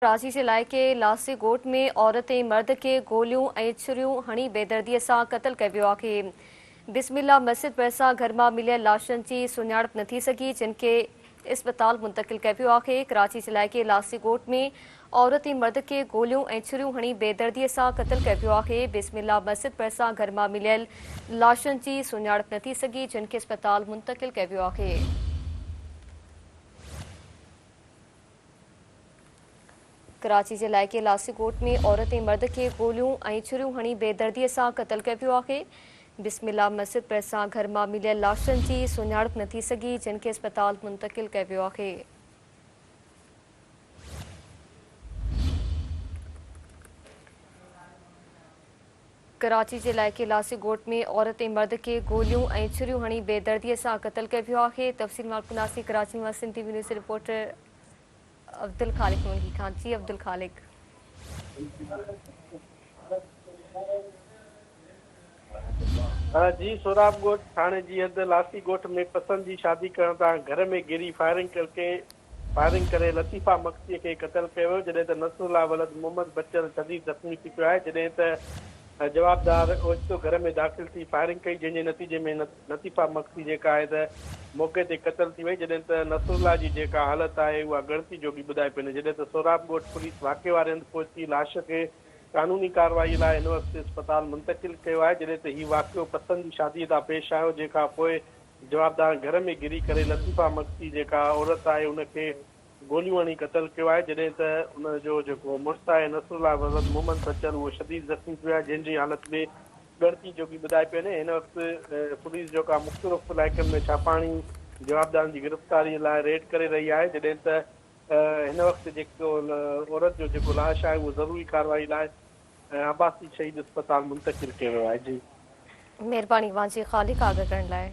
कराची जे इलाइक़े लासी ॻोठ में औरत ऐं मर्द खे गोलियूं ऐं छुरियूं हणी बेदर्दीअ सां क़तल कयो वियो आहे। बिस्मिल्ला मस्जिद भरिसां घर मां मिलियल लाशनि जी सुञाणप न थी सघी, जिन खे इस्पताल मुंतक़िल कयो वियो आहे। कराची जे इलाइक़े लासी ॻोठ में औरत ऐं मर्द खे गोलियूं ऐं छुरियूं हणी बेदर्दीअ सां क़तल कयो वियो आहे। बिस्मिल्ला मस्जिद भरिसां घर मां मिलियल लाशनि जी सुञाणप न थी सघी, जिन खे इस्पताल मुंतक़िल कयो वियो आहे। कराची जे इलाइक़े लासी ॻोठ में औरत ऐं मर्द खे गोलियूं ऐं छुरियूं हणी बेदर्दीअ सां क़तल कयो वियो आहे। बिस्मिल्ला मस्जिद भरिसां घर मां मिलियल लाशनि जी सुञाणप न थी सघी, जिन खे इस्पताल मुंतक़िल कयो वियो आहे। कराची जे इलाइक़े लासी ॻोठ में औरत ऐं मर्द खे गोलियूं ऐं छुरियूं हणी बेदर्दीअ सां क़तल कयो वियो आहे। तफ़सील मालकुनासी कराची में Sindh TV news reporter Abdul Khaliq Mungi Khan. जी अब्दुल खालिक। जी सोराब ॻोठ थाने जी हद लासी ॻोठ में पसंद जी शादी करण तां घर में गिरी फायरिंग करे लतीफ़ा मक्सीअ खे क़तल कयो वियो, जॾहिं त नसरुल्ला वलद मोहम्मद बचर शदीद ज़ख़्मी थी पियो आहे, जॾहिं त जवाबदार ओचितो घर में दाख़िल थी फायरिंग कई, जंहिंजे नतीजे में लतीफ़ा मक्सी जेका आहे त मौक़े ते क़तल थी वई, जॾहिं त नसरुल्ला जी जेका हालत आहे उहा गणती जोगी ॿुधाए पई। जॾहिं त सोराब ॻोठ पुलिस वाक़े वारे हंधि पहुची लाश खे कानूनी कार्रवाई लाइ हिन वक़्तु इस्पताल मुंतक़िल कयो आहे, जॾहिं त हीउ वाक़ियो पसंद जी शादीअ तां पेश आयो, जंहिंखां पोइ जवाबदार घर में गिरी करे लतीफ़ा मक्सी जेका औरत आहे उनखे गोलियूं हणी क़तल कयो आहे, जॾहिं त उनजो जेको मुड़ुसु आहे नसरुल्ला वलद मोहम्मद बचर उहो शदीद ज़ख़्मी थियो आहे, जंहिंजी हालत में गणती जोगी ॿुधाए पई वञे। हिन वक़्तु पुलिस जेका मुख़्तलिफ़ इलाइक़नि में छापाणी जवाबदारनि जी गिरफ़्तारीअ लाइ रेड करे रही आहे, जॾहिं त हिन वक़्तु जेको औरत जो जेको लाश आहे उहो ज़रूरी कार्रवाई लाइ आबासी शहीद अस्पताल मुंतक़िल कयो वियो आहे। जी महिरबानी वांजी खालिक आगाह करण लाइ।